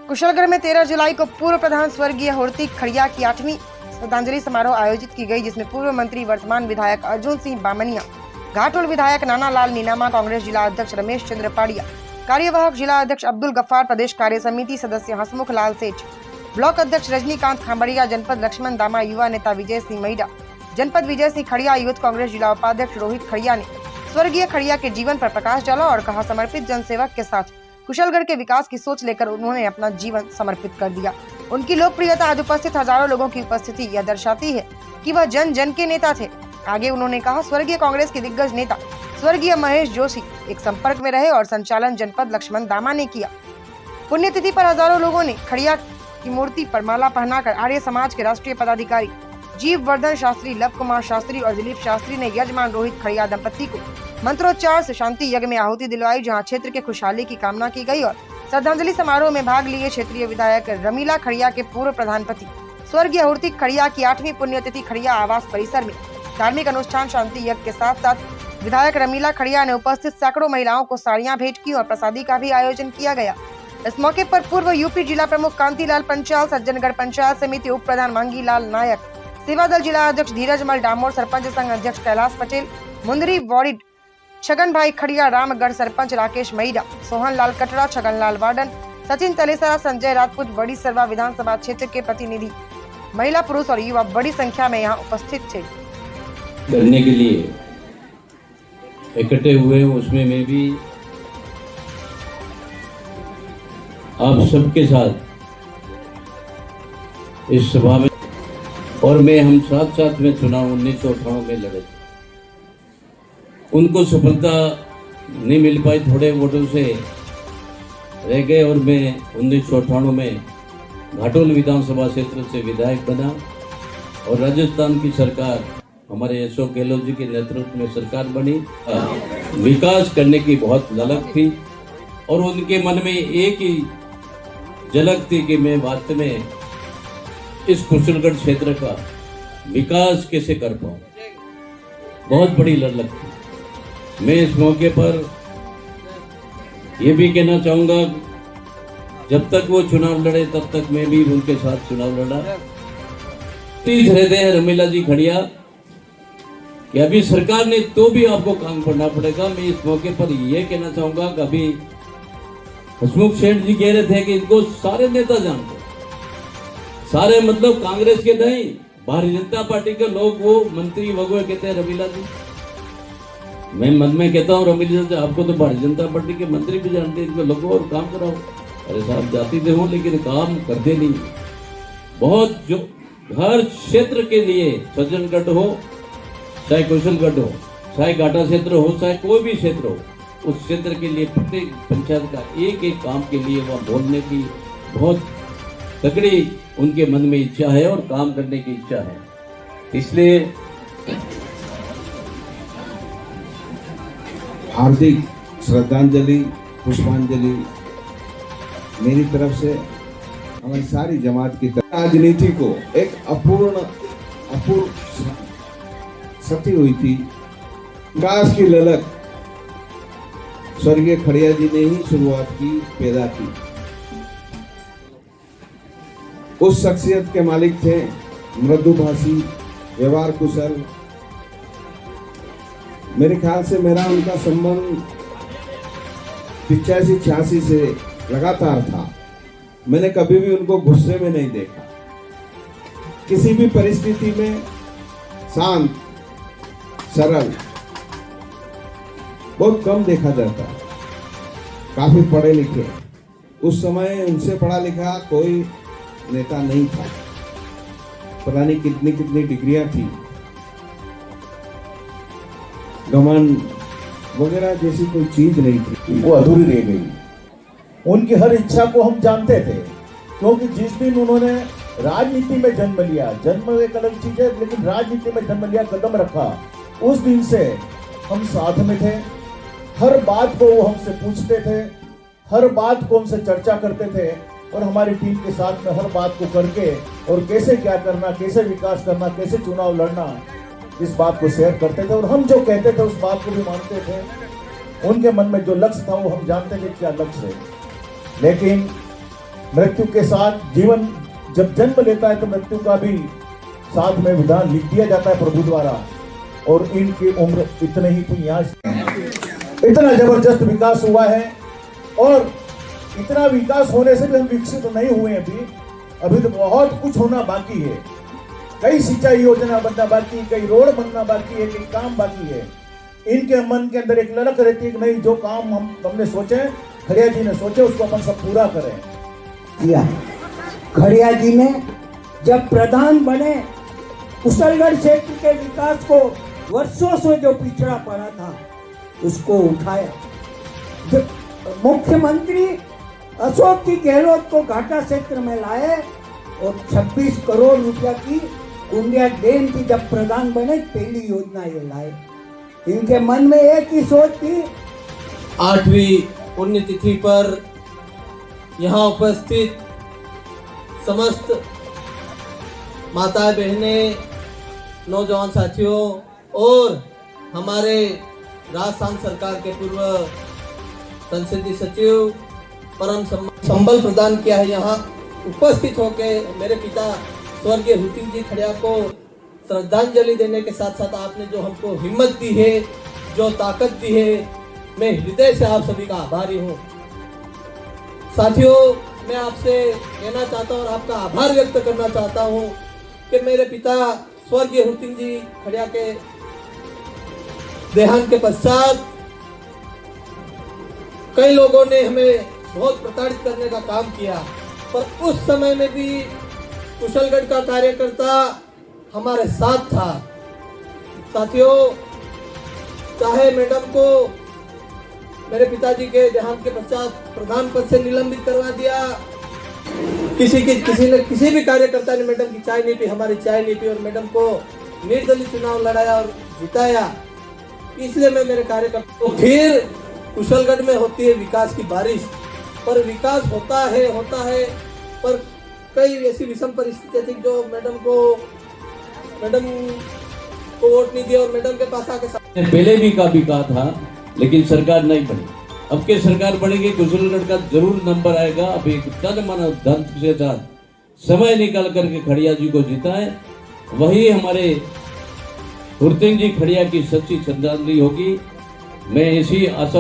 कुशलगढ़ में 13 जुलाई को पूर्व प्रधान स्वर्गीय होर्ती खड़िया की 8वीं श्रद्धांजलि समारोह आयोजित की गई, जिसमें पूर्व मंत्री वर्तमान विधायक अर्जुन सिंह बामनिया, घाटोल विधायक नाना लाल नीनामा, कांग्रेस जिला अध्यक्ष रमेश चंद्र पाड़िया, कार्यवाहक जिला अध्यक्ष अब्दुल गफ्फार, प्रदेश कार्य समिति सदस्य हसमुख लाल सेठ, ब्लॉक अध्यक्ष रजनीकांत खांबड़िया, जनपद लक्ष्मण दामा, युवा नेता विजय सिंह मैडा, जनपद विजय सिंह खड़िया, यूथ कांग्रेस जिला उपाध्यक्ष रोहित खड़िया ने स्वर्गीय खड़िया के जीवन पर प्रकाश डाला और कहा, समर्पित जनसेवक के साथ कुशलगढ़ के विकास की सोच लेकर उन्होंने अपना जीवन समर्पित कर दिया। उनकी लोकप्रियता आज उपस्थित हजारों लोगों की उपस्थिति यह दर्शाती है कि वह जन जन के नेता थे। आगे उन्होंने कहा, स्वर्गीय कांग्रेस के दिग्गज नेता स्वर्गीय महेश जोशी एक संपर्क में रहे और संचालन जनपद लक्ष्मण दामा ने किया। पुण्यतिथि पर हजारों लोगों ने खड़िया की मूर्ति पर माला पहनाकर आर्य समाज के राष्ट्रीय पदाधिकारी जीव वर्धन शास्त्री, लव कुमार शास्त्री और दिलीप शास्त्री ने यजमान रोहित खड़िया दंपति को मंत्रोच्चार से शांति यज्ञ में आहुति दिलवाई, जहां क्षेत्र के खुशहाली की कामना की गई। और श्रद्धांजलि समारोह में भाग लिए क्षेत्रीय विधायक रमीला खड़िया के पूर्व प्रधानपति स्वर्गीय होर्ती खड़िया की 8वीं पुण्यतिथि खड़िया आवास परिसर में धार्मिक अनुष्ठान शांति यज्ञ के साथ साथ विधायक रमीला खड़िया ने उपस्थित सैकड़ों महिलाओं को साड़ियां भेंट की और प्रसादी का भी आयोजन किया गया। इस मौके पर पूर्व यूपी जिला प्रमुख कांतिलाल पंचाल, सज्जनगढ़ पंचायत समिति उप प्रधान मांगी लाल नायक, सेवा दल जिला अध्यक्ष धीरज मल डामोर, सरपंच संघ अध्यक्ष कैलाश पटेल, मुंदरी वार्ड छगन भाई खड़िया, रामगढ़ सरपंच राकेश मैडा, सोहन लाल कटरा, छगन लाल वार्डन, सचिन तलेसरा, संजय राजपूत, बड़ी सरवा विधानसभा क्षेत्र के प्रतिनिधि, महिला पुरुष और युवा बड़ी संख्या में यहाँ उपस्थित थे। करने के लिए इकट्ठे हुए, उसमें मैं भी आप सबके साथ इस सभा में, और मैं हम साथ साथ में चुनाव 1998 में लड़े। उनको सफलता नहीं मिल पाई, थोड़े वोटों से रह गए और मैं 1998 में घाटोल विधानसभा क्षेत्र से विधायक बना और राजस्थान की सरकार हमारे अशोक गहलोत जी के नेतृत्व में सरकार बनी। विकास करने की बहुत ललक थी और उनके मन में एक ही झलक थी कि मैं वास्तव में इस कुशलगढ़ क्षेत्र का विकास कैसे कर पाऊं। बहुत बड़ी ललक थी। मैं इस मौके पर यह भी कहना चाहूंगा, जब तक वो चुनाव लड़े तब तक मैं भी उनके साथ चुनाव लड़ा। तीज रहते हैं रमीला जी खड़िया कि अभी सरकार ने तो भी आपको काम करना पड़ेगा। मैं इस मौके पर यह कहना चाहूंगा कि अभी हसमुख सेठ जी कह रहे थे कि इनको सारे नेता जानते, सारे मतलब कांग्रेस के नहीं, भारतीय जनता पार्टी के लोग वो मंत्री वगैरह कहते हैं रमीला जी। मैं मन में कहता हूँ रमीला जी, आपको तो भारतीय जनता पार्टी के मंत्री भी जानते हैं, इनको लोगों और काम कराओ। अरे साहब जाति दे हो लेकिन काम करते नहीं। बहुत जो हर क्षेत्र के लिए, सज्जनगढ़ हो चाहे कुशलगढ़ हो, चाहे घाटा क्षेत्र हो, चाहे कोई भी क्षेत्र हो, उस क्षेत्र के लिए प्रत्येक पंचायत का एक एक काम के लिए वह बोलने की बहुत तगड़ी उनके मन में इच्छा है और काम करने की इच्छा है। इसलिए हार्दिक श्रद्धांजलि, पुष्पांजलि मेरी तरफ से हमारी सारी जमात की तरफ। राजनीति को एक अपूर्ण सती हुई थी। विकास की ललक स्वर्गीय खड़िया जी ने ही शुरुआत की, पैदा की। उस शख्सियत के मालिक थे मृदुभाषी, व्यवहार कुशल। मेरे ख्याल से मेरा उनका संबंध 85-86 से लगातार था। मैंने कभी भी उनको गुस्से में नहीं देखा। किसी भी परिस्थिति में शांत, सरल, बहुत कम देखा जाता। काफी पढ़े लिखे, उस समय उनसे पढ़ा लिखा कोई नेता नहीं था। पता नहीं कितनी कितनी डिग्रियां थी। घमंड वगैरह जैसी कोई चीज नहीं थी, वो अधूरी रह गई। उनकी हर इच्छा को हम जानते थे, क्योंकि जिस दिन उन्होंने राजनीति में जन्म लिया, जन्म एक अलग चीज है, लेकिन राजनीति में जन्म लिया, कदम रखा, उस दिन से हम साथ में थे। हर बात को वो हमसे पूछते थे, हर बात को हमसे चर्चा करते थे और हमारी टीम के साथ में हर बात को करके और कैसे क्या करना, कैसे विकास करना, कैसे चुनाव लड़ना, इस बात को शेयर करते थे। और हम जो कहते थे उस बात को भी मानते थे। उनके मन में जो लक्ष्य था वो हम जानते थे क्या लक्ष्य है। लेकिन मृत्यु के साथ जीवन जब जन्म लेता है तो मृत्यु का भी साथ में विधान लिख दिया जाता है प्रभु द्वारा। और इनकी उम्र इतने ही थी, यहाँ इतना जबरदस्त विकास हुआ है। और इतना विकास होने से भी हम विकसित नहीं हुए अभी तो बहुत कुछ होना बाकी है। कई सिंचाई योजना बनना बाकी, कई रोड बनना बाकी है, कई काम बाकी है। इनके मन के अंदर एक ललक रहती है कि नहीं, जो काम हमने सोचे, खड़िया जी ने सोचे, उसको अपन सब पूरा करें। किया खड़िया जी ने जब प्रधान बने, कुशलगढ़ क्षेत्र के विकास को वर्षों से जो पिछड़ा पड़ा था उसको उठाया। जब मुख्यमंत्री अशोक की गहलोत को घाटा क्षेत्र में लाए और 26 करोड़ रुपया की कुंडिया डैम की जब प्रधान बने, पहली योजना ये लाए। इनके मन में एक ही सोच थी। 8वीं पुण्यतिथि पर यहाँ उपस्थित समस्त माताएं बहनें, नौजवान साथियों और हमारे राजस्थान सरकार के पूर्व संसदीय सचिव परम संबल प्रदान किया है। यहाँ उपस्थित होकर मेरे पिता स्वर्गीय हुतिंग जी खड़िया को श्रद्धांजलि देने के साथ साथ आपने जो हमको हिम्मत दी है, जो ताकत दी है, मैं हृदय से आप सभी का आभारी हूँ। साथियों, मैं आपसे कहना चाहता हूँ और आपका आभार व्यक्त करना चाहता हूँ कि मेरे पिता स्वर्गीय हुतिंग जी खड़िया के देहांत के पश्चात कई लोगों ने हमें बहुत प्रताड़ित करने का काम किया, पर उस समय में भी कुशलगढ़ का कार्यकर्ता हमारे साथ था। साथियों, चाहे मैडम को मेरे पिताजी के देहांत के पश्चात प्रधान पद से निलंबित करवा दिया, किसी भी कार्यकर्ता ने मैडम की चाय नहीं पी, हमारी चाय नहीं पी और मैडम को निर्दलीय चुनाव लड़ाया और जिताया। इसलिए मैं मेरे कार्यकर्ता तो फिर कुशलगढ़ में होती है विकास की बारिश, पर विकास होता है पर कई ऐसी विषम परिस्थितियां थी जो मैडम को वोट नहीं दिया और मैडम के पास आके पहले भी काफी कहा था, लेकिन सरकार नहीं बनी। अब के सरकार बनेगी, कुशलगढ़ का जरूर नंबर आएगा। अब एक तन मन धन के साथ समय निकाल करके खड़िया जी को जिताए, वही हमारे हुतिंग जी खड़िया की सच्ची श्रद्धांजलि होगी। मैं इसी आशा